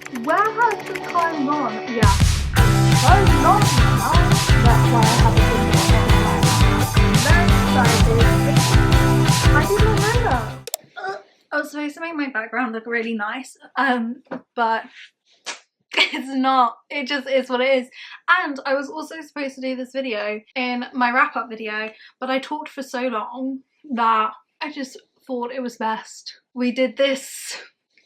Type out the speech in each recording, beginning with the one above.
Where has the time gone? Yeah, so long now. That's why I haven't been very excited. I didn't know that. I was supposed to make my background look really nice, but it's not. It just is what it is. And I was also supposed to do this video in my wrap-up video, but I talked for so long that I just thought it was best we did this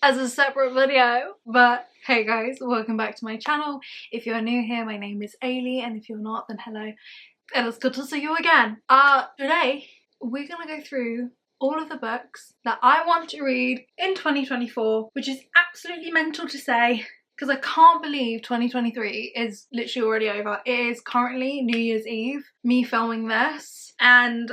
as a separate video. But hey guys, welcome back to my channel. If you're new here, my name is Eilidh, and if you're not, then hello, and it's good to see you again. Today we're gonna go through all of the books that I want to read in 2024, which is absolutely mental to say because I can't believe 2023 is literally already over. It is currently New Year's Eve, me filming this, and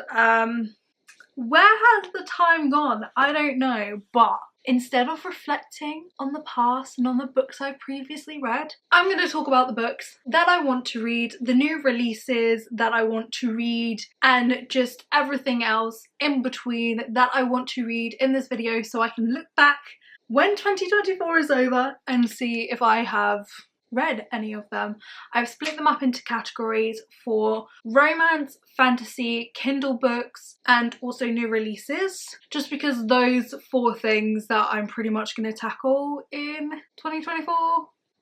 where has the time gone? I don't know, but instead of reflecting on the past and on the books I've previously read, I'm going to talk about the books that I want to read, the new releases that I want to read, and just everything else in between that I want to read in this video so I can look back when 2024 is over and see if I have read any of them. I've split them up into categories for romance, fantasy, Kindle books, and also new releases, just because those 4 things that I'm pretty much going to tackle in 2024.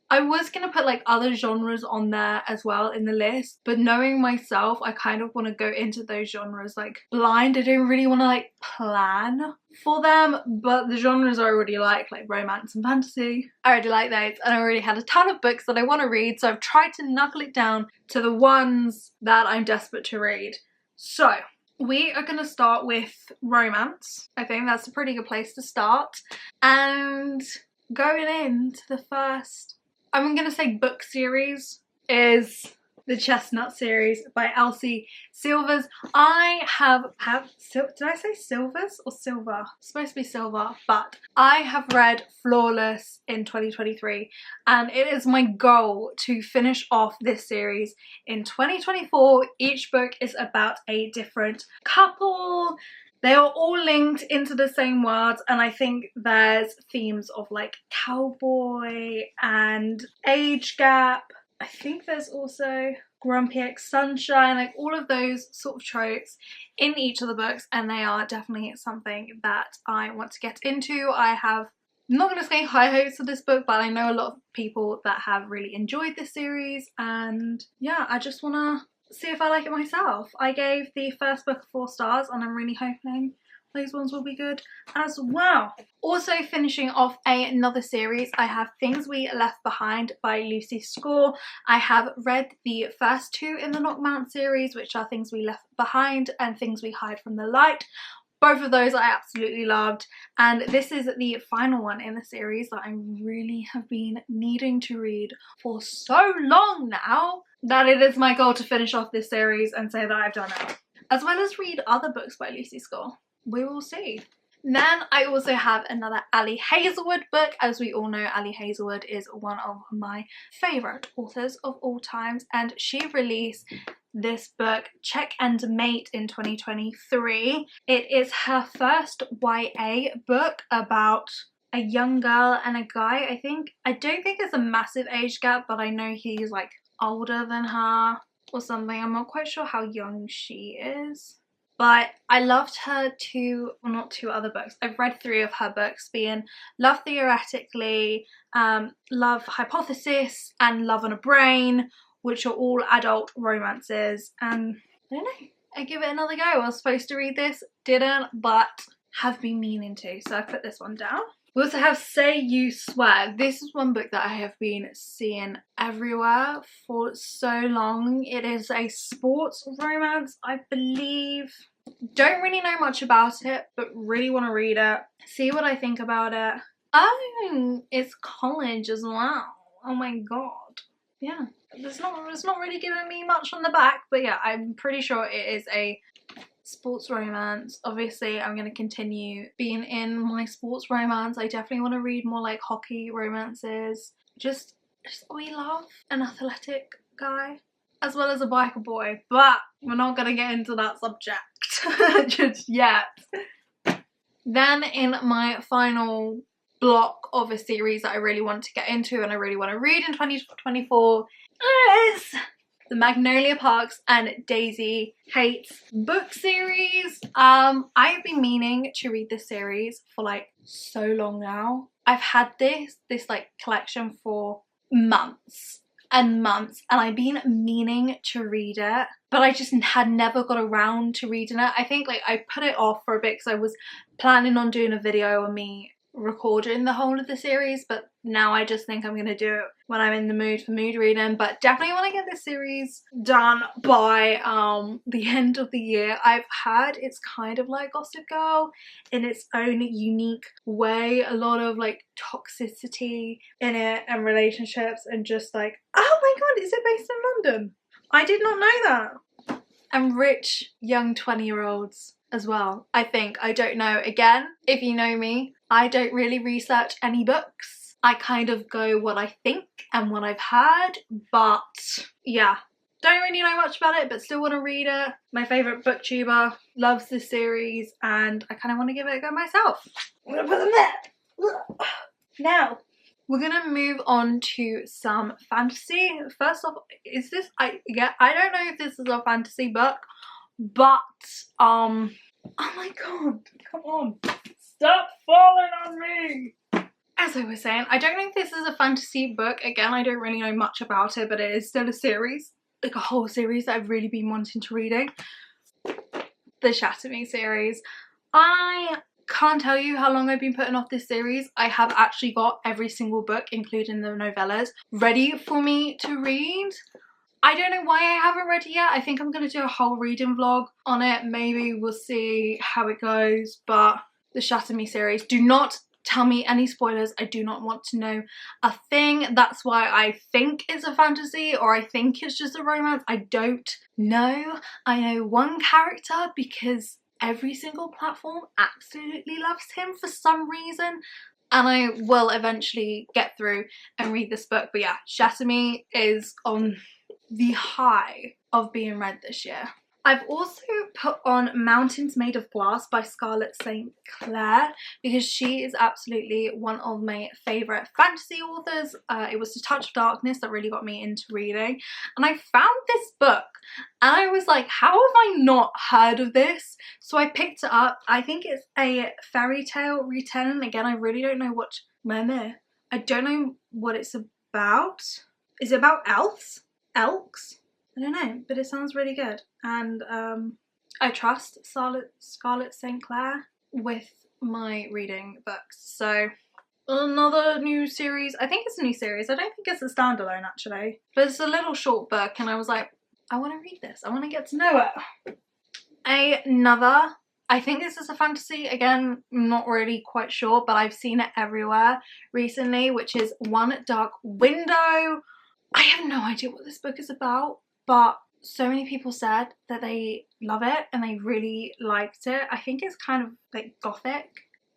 I was going to put like other genres on there as well in the list, but knowing myself, I kind of want to go into those genres like blind. I don't really want to like plan for them, but the genres I already like romance and fantasy, I already like those, and I already had a ton of books that I want to read, so I've tried to knuckle it down to the ones that I'm desperate to read. So we are going to start with romance. I think that's a pretty good place to start, and going into the first, I'm going to say book series, is the Chestnut series by Elsie Silvers. I did I say Silvers or Silver? It's supposed to be Silver, but I have read Flawless in 2023, and it is my goal to finish off this series in 2024. Each book is about a different couple. They are all linked into the same world, and I think there's themes of like cowboy and age gap. I think there's also grumpy ex-sunshine, like all of those sort of tropes in each of the books, and they are definitely something that I want to get into. I have, I'm not going to say high hopes for this book, but I know a lot of people that have really enjoyed this series, and yeah, I just want to see if I like it myself. I gave the first book 4 stars, and I'm really hoping those ones will be good as well. Also finishing off another series, I have Things We Left Behind by Lucy Score. I have read the first 2 in the Knockmount series, which are Things We Left Behind and Things We Hide from the Light. Both of those I absolutely loved, and this is the final one in the series that I really have been needing to read for so long now that it is my goal to finish off this series and say that I've done it, as well as read other books by Lucy Score. We will see. Then I also have another Ali Hazelwood book. As we all know, Ali Hazelwood is one of my favourite authors of all times, and she released this book, Check and Mate, in 2023. It is her first YA book about a young girl and a guy, I think. I don't think there's a massive age gap, but I know he's like older than her or something. I'm not quite sure how young she is. But I loved her 2, well not 2 other books. I've read 3 of her books, being Love Theoretically, Love Hypothesis, and Love on a Brain, which are all adult romances. And I don't know, I give it another go. I was supposed to read this, didn't, but have been meaning to, so I put this one down. We also have Say You Swear. This is one book that I have been seeing everywhere for so long. It is a sports romance, I believe. Don't really know much about it, but really want to read it. See what I think about it. Oh, it's college as well. Oh my god. Yeah, it's not really giving me much on the back, but yeah, I'm pretty sure it is a sports romance. Obviously I'm going to continue being in my sports romance. I definitely want to read more like hockey romances. Just we love an athletic guy as well as a biker boy, but we're not going to get into that subject just yet. Then in my final block of a series that I really want to get into and I really want to read in 2024 is the Magnolia Parks and Daisy Hates book series. I've been meaning to read this series for like so long now. I've had this like collection for months and months, and I've been meaning to read it, but I just had never got around to reading it. I think like I put it off for a bit because I was planning on doing a video on me recording the whole of the series, but now I just think I'm gonna do it when I'm in the mood for mood reading. But definitely want to get this series done by the end of the year. I've heard it's kind of like Gossip Girl in its own unique way, a lot of like toxicity in it and relationships, and just like, oh my god, is it based in London? I did not know that. And rich young 20-year-olds as well, I think. I don't know. Again, if you know me, I don't really research any books. I kind of go what I think and what I've heard, but yeah, don't really know much about it, but still want to read it. My favourite booktuber loves this series and I kind of want to give it a go myself. I'm gonna put them there. Now, we're gonna move on to some fantasy. First off, is this, I don't know if this is a fantasy book, but oh my god, come on, stop falling on me. As I was saying, I don't know if this is a fantasy book. Again, I don't really know much about it, but it is still a series, like a whole series that I've really been wanting to reading. The Shatter Me series. I can't tell you how long I've been putting off this series. I have actually got every single book, including the novellas, ready for me to read. I don't know why I haven't read it yet. I think I'm going to do a whole reading vlog on it. Maybe we'll see how it goes. But the Shatter Me series, do not tell me any spoilers. I do not want to know a thing. That's why I think it's a fantasy, or I think it's just a romance. I don't know. I know one character because every single platform absolutely loves him for some reason, and I will eventually get through and read this book. But yeah, Shatter Me is on the high of being read this year. I've also put on Mountains Made of Glass by Scarlett St. Clair because she is absolutely one of my favourite fantasy authors. It was A Touch of Darkness that really got me into reading, and I found this book and I was like, how have I not heard of this? So I picked it up. I think it's a fairy tale retelling. Again, I really don't know what, I don't know what it's about. Is it about elves? Elks? I don't know, but it sounds really good, and I trust Scarlett St. Clair with my reading books. So another new series. I think it's a new series. I don't think it's a standalone actually, but it's a little short book, and I was like, I want to read this. I want to get to know it. Another, I think this is a fantasy. Again, I'm not really quite sure, but I've seen it everywhere recently, which is One Dark Window. I have no idea what this book is about, but so many people said that they love it and they really liked it. I think it's kind of like gothic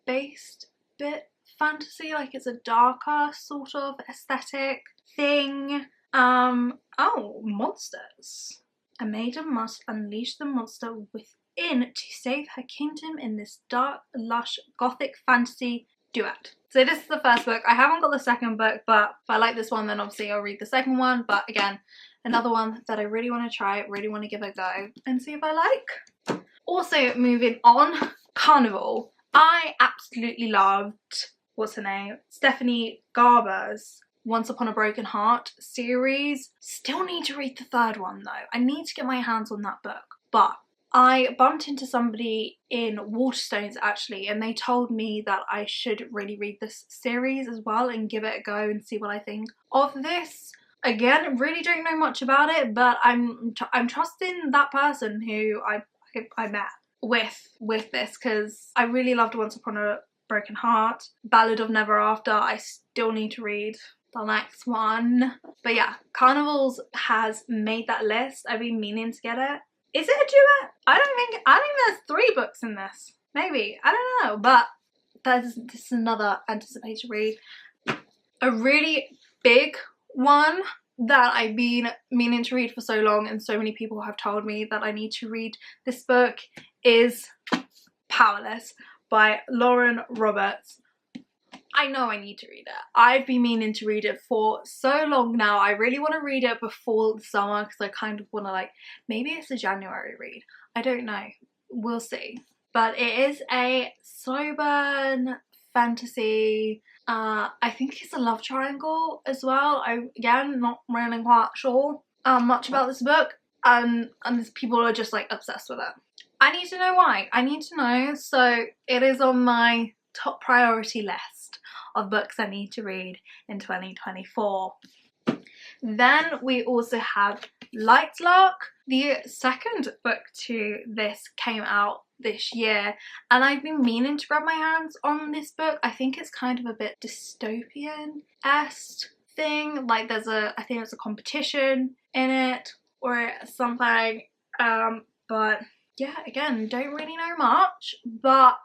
based bit fantasy, like it's a darker sort of aesthetic thing. Oh, monsters. A maiden must unleash the monster within to save her kingdom in this dark, lush, gothic fantasy duet. So this is the first book. I haven't got the second book, but if I like this one, then obviously I'll read the second one. But again, another one that I really want to try, really want to give a go and see if I like. Also, moving on, Carnival. I absolutely loved, what's her name? Stephanie Garber's Once Upon a Broken Heart series. Still need to read the third one though. I need to get my hands on that book. But I bumped into somebody in Waterstones actually, and they told me that I should really read this series as well and give it a go and see what I think of this. Again, really don't know much about it, but I'm trusting that person who I met with this, because I really loved Once Upon a Broken Heart. Ballad of Never After, I still need to read the next one. But yeah, Carnivals has made that list. I've been meaning to get it. Is it a duet? I think there's 3 books in this. Maybe. I don't know. But this is another anticipated read. A really big one that I've been meaning to read for so long, and so many people have told me that I need to read this book, is Powerless by Lauren Roberts. I know I need to read it. I've been meaning to read it for so long now. I really want to read it before the summer because I kind of want to, like, maybe it's a January read. I don't know. We'll see. But it is a slow burn fantasy. I think it's a love triangle as well. Again, not really quite sure much about this book. And people are just like obsessed with it. I need to know why. I need to know. So it is on my top priority list of books I need to read in 2024. Then we also have Lightlark. The second book to this came out this year, and I've been meaning to grab my hands on this book. I think it's kind of a bit dystopian-esque thing. Like I think there's a competition in it or something. But yeah, again, don't really know much, but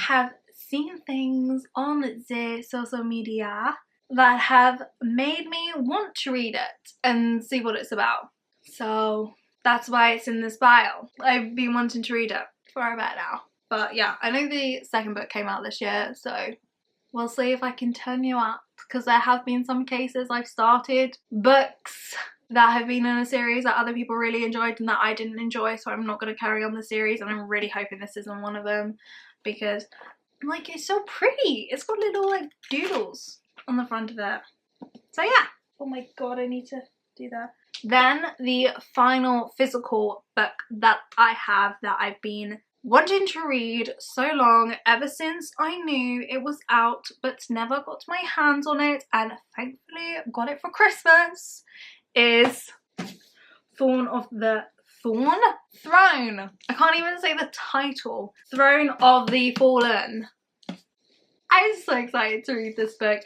have seen things on the social media that have made me want to read it and see what it's about. So that's why it's in this pile. I've been wanting to read it for a bit now. But yeah, I know the second book came out this year, so we'll see if I can turn you up, because there have been some cases I've started books that have been in a series that other people really enjoyed and that I didn't enjoy, so I'm not going to carry on the series, and I'm really hoping this isn't one of them, because like it's so pretty. It's got little like doodles on the front of it. So yeah. Oh my god, I need to do that. Then the final physical book that I have that I've been wanting to read so long, ever since I knew it was out but never got my hands on it, and thankfully got it for Christmas, is Throne. I can't even say the title. Throne of the Fallen. I'm so excited to read this book.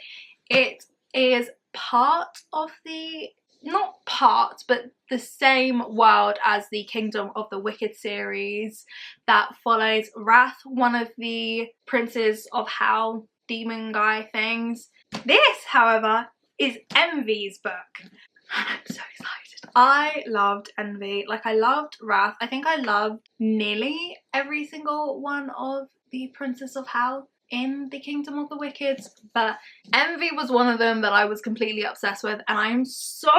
It is part of the, not part, but the same world as the Kingdom of the Wicked series that follows Wrath, one of the princes of hell demon guy things. This, however, is Envy's book. And I'm so excited. I loved Envy. Like, I loved Wrath. I think I loved nearly every single one of the princes of hell in the Kingdom of the Wicked, but Envy was one of them that I was completely obsessed with, and I'm so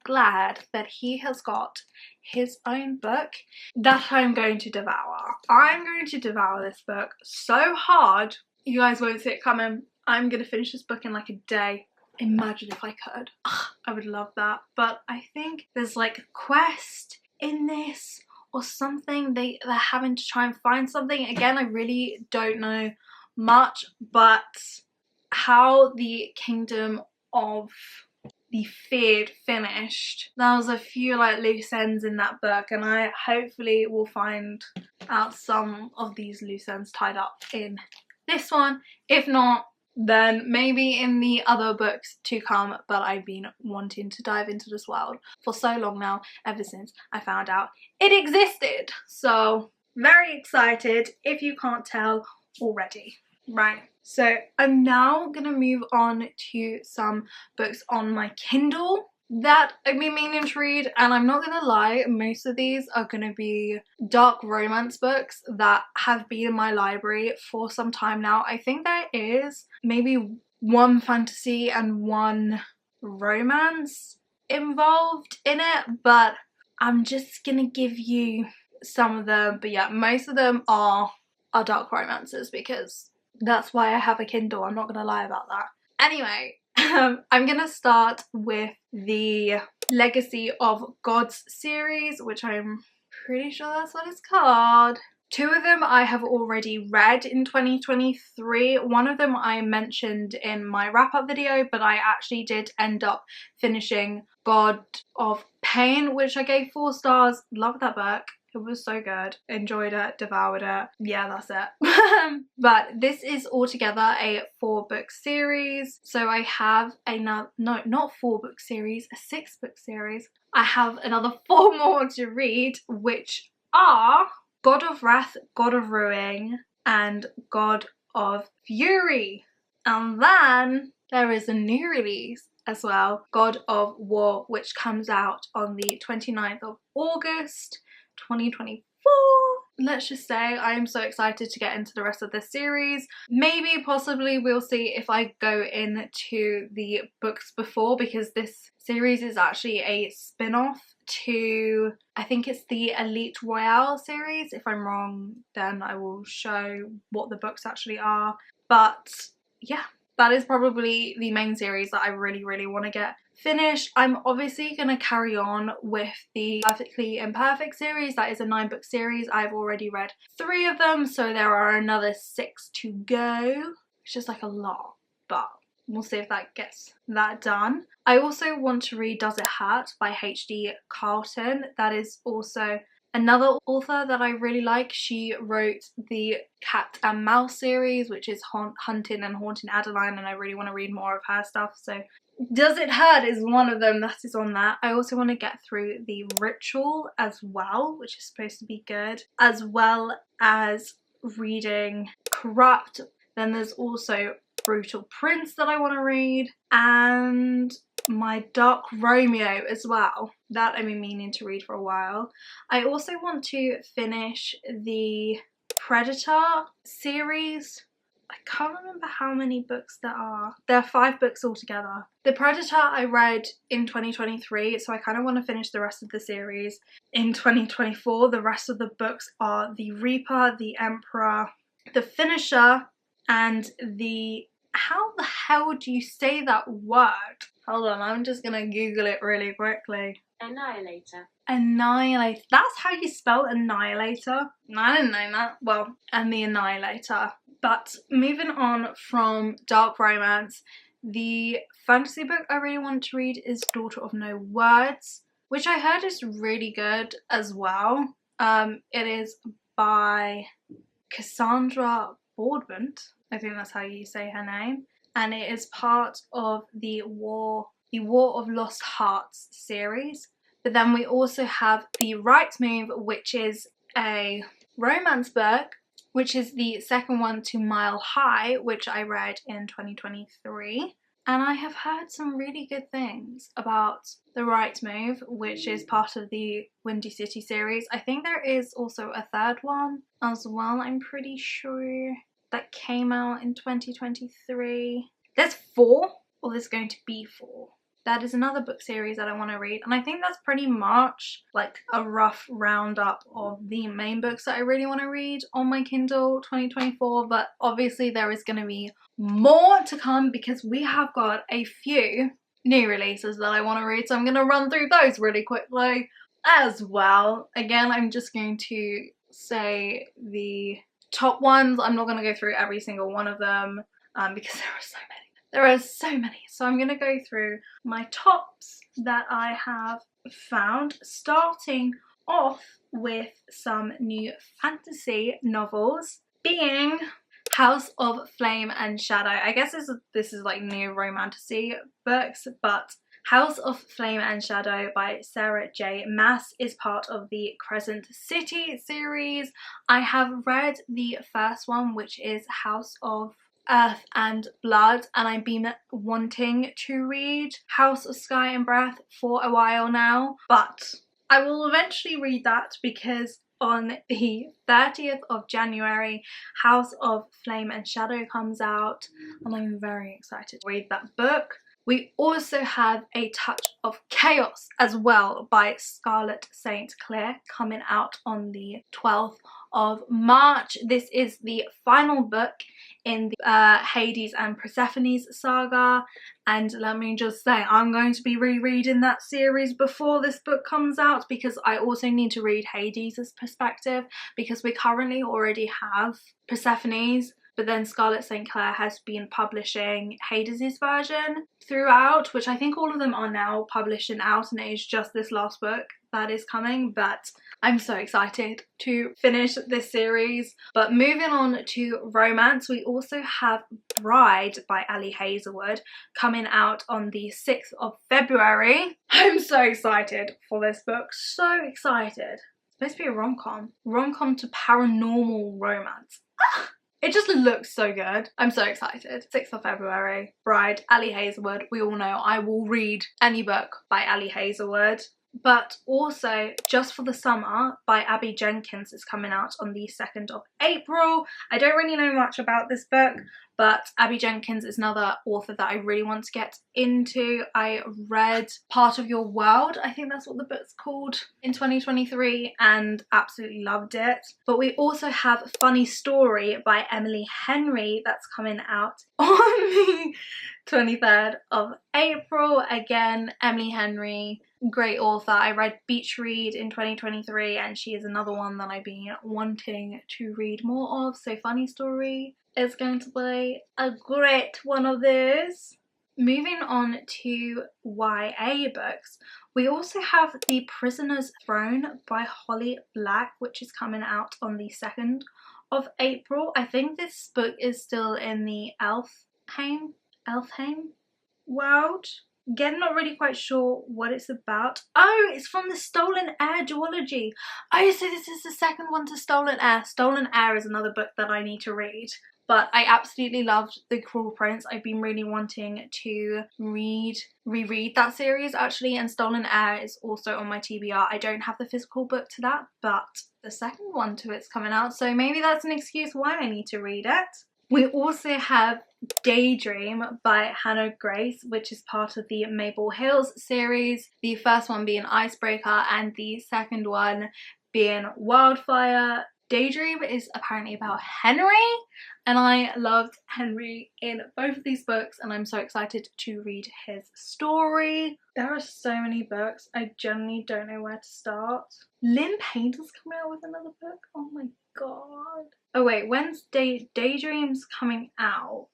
glad that he has got his own book that I'm going to devour. I'm going to devour this book so hard, you guys won't see it coming. I'm going to finish this book in like a day. Imagine if I could. Ugh, I would love that. But I think there's like a quest in this or something. They're having to try and find something. Again, I really don't know much, but how the Kingdom of the Feared finished, there was a few like loose ends in that book, and I hopefully will find out some of these loose ends tied up in this one. If not, then maybe in the other books to come. But I've been wanting to dive into this world for so long now, ever since I found out it existed. So very excited, if you can't tell already. Right, so I'm now gonna move on to some books on my Kindle that I've been meaning to read, and I'm not gonna lie, most of these are gonna be dark romance books that have been in my library for some time now. I think there is maybe one fantasy and one romance involved in it, but I'm just gonna give you some of them. But yeah, most of them are dark romances, because that's why I have a Kindle. I'm not gonna lie about that. Anyway, I'm gonna start with the Legacy of Gods series, which I'm pretty sure that's what it's called. Two of them I have already read in 2023. One of them I mentioned in my wrap-up video, but I actually did end up finishing God of Pain, which I gave 4 stars. Loved that book. It was so good. Enjoyed it, devoured it. Yeah, that's it. But this is altogether a 4-book series. So I have another, no, not 4-book series, a 6-book series. I have another 4 more to read, which are God of Wrath, God of Ruin, and God of Fury. And then there is a new release as well, God of War, which comes out on the 29th of August 2024. let's just say I am so excited to get into the rest of this series. Maybe, possibly, we'll see if I go into the books before, because this series is actually a spin-off to, I think it's the Elite Royale series. If I'm wrong, then I will show what the books actually are. But yeah, that is probably the main series that I really, really want to get finished. I'm obviously going to carry on with the Perfectly Imperfect series. That is a 9-book series. I've already read 3 of them, so there are another 6 to go, which is like a lot, but we'll see if that gets that done. I also want to read Does It Hurt by H.D. Carlton. That is also another author that I really like. She wrote the Cat and Mouse series, which is Hunting and Haunting Adeline, and I really want to read more of her stuff. So Does It Hurt is one of them that is on that. I also want to get through The Ritual as well, which is supposed to be good, as well as reading Corrupt. Then there's also Brutal Prince that I want to read, and My Dark Romeo as well. That I've been meaning to read for a while. I also want to finish the Predator series. I can't remember how many books there are. There are 5 books altogether. The Predator I read in 2023, so I kind of want to finish the rest of the series in 2024. The rest of the books are The Reaper, The Emperor, The Finisher, and the... How the hell do you say that word? Hold on, I'm just gonna Google it really quickly. Annihilator. Annihilate. That's how you spell Annihilator? I didn't know that. Well, and The Annihilator. But moving on from dark romance, the fantasy book I really want to read is Daughter of No Words, which I heard is really good as well. It is by Cassandra Broadbent. I think that's how you say her name. And it is part of the War of Lost Hearts series. But then we also have The Right Move, which is a romance book, which is the second one to Mile High, which I read in 2023. And I have heard some really good things about The Right Move, which is part of the Windy City series. I think there is also a third one as well, I'm pretty sure, that came out in 2023. There's 4, or there's going to be 4. That is another book series that I want to read, and I think that's pretty much like a rough roundup of the main books that I really want to read on my Kindle 2024, but obviously there is going to be more to come because we have got a few new releases that I want to read, so I'm going to run through those really quickly as well. Again, I'm just going to say the top ones. I'm not going to go through every single one of them because there are so many. There are so many. So I'm going to go through my tops that I have found, starting off with some new fantasy novels, being House of Flame and Shadow. I guess this is like new romantasy books, but House of Flame and Shadow by Sarah J. Maas is part of the Crescent City series. I have read the first one, which is House of Earth and Blood, and I've been wanting to read House of Sky and Breath for a while now, but I will eventually read that because on the 30th of January, House of Flame and Shadow comes out, and I'm very excited to read that book. We also have A Touch of Chaos as well by Scarlett St. Clair coming out on the 12th of March. This is the final book in the Hades and Persephone's saga, and let me just say, I'm going to be rereading that series before this book comes out because I also need to read Hades' perspective, because we currently already have Persephone's, but then Scarlett St. Clair has been publishing Hades' version throughout, which I think all of them are now published and out, and it is just this last book that is coming, but I'm so excited to finish this series. But moving on to romance, we also have Bride by Ali Hazelwood coming out on the 6th of February. I'm so excited for this book, so excited. It's supposed to be a rom-com to paranormal romance. It just looks so good. I'm so excited. 6th of February, Bride, Ali Hazelwood. We all know I will read any book by Ali Hazelwood. But also Just for the Summer by Abby Jenkins is coming out on the 2nd of April. I don't really know much about this book, but Abby Jenkins is another author that I really want to get into. I read Part of Your World, I think that's what the book's called, in 2023 and absolutely loved it. But we also have Funny Story by Emily Henry that's coming out on the 23rd of April. Again, Emily Henry, great author. I read Beach Read in 2023 and she is another one that I've been wanting to read more of. So Funny Story is going to be a great one of those. Moving on to YA books, we also have The Prisoner's Throne by Holly Black, which is coming out on the 2nd of April. I think this book is still in the Elfheim world. Again, not really quite sure what it's about. Oh, it's from the Stolen Heir duology. Oh, so this is the second one to Stolen Heir. Stolen Heir is another book that I need to read. But I absolutely loved The Cruel Prince. I've been really wanting to reread that series actually, and Stolen Heir is also on my TBR. I don't have the physical book to that, but the second one to it's coming out, so maybe that's an excuse why I need to read it. We also have Daydream by Hannah Grace, which is part of the Maple Hills series. The first one being Icebreaker and the second one being Wildfire. Daydream is apparently about Henry, and I loved Henry in both of these books and I'm so excited to read his story. There are so many books, I genuinely don't know where to start. Lynn Painter's coming out with another book, oh my god. Oh wait, when's Daydream's coming out?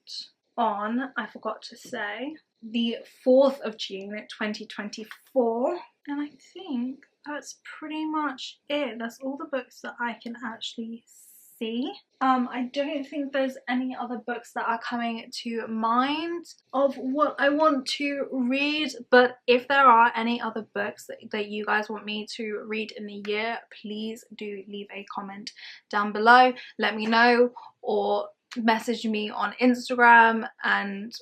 On, I forgot to say, the 4th of June 2024, and I think that's pretty much it. That's all the books that I can actually see. I don't think there's any other books that are coming to mind of what I want to read, but if there are any other books that you guys want me to read in the year, please do leave a comment down below. Let me know, or message me on Instagram and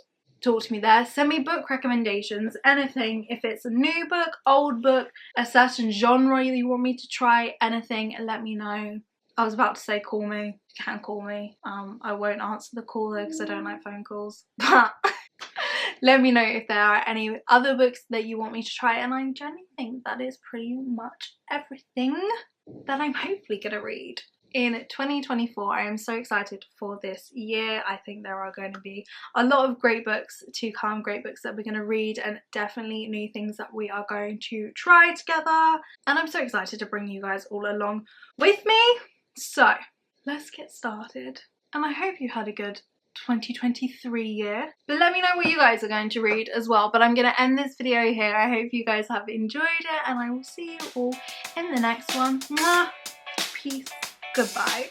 talk to me there. Send me book recommendations, anything. If it's a new book, old book, a certain genre you want me to try, anything, let me know. I was about to say call me. You can call me. I won't answer the call though because I don't like phone calls. But let me know if there are any other books that you want me to try, and I genuinely think that is pretty much everything that I'm hopefully gonna read in 2024. I am so excited for this year. I think there are going to be a lot of great books to come, great books that we're going to read, and definitely new things that we are going to try together. And I'm so excited to bring you guys all along with me. So let's get started. And I hope you had a good 2023 year. But let me know what you guys are going to read as well. But I'm going to end this video here. I hope you guys have enjoyed it, and I will see you all in the next one. Mwah! Peace. Goodbye.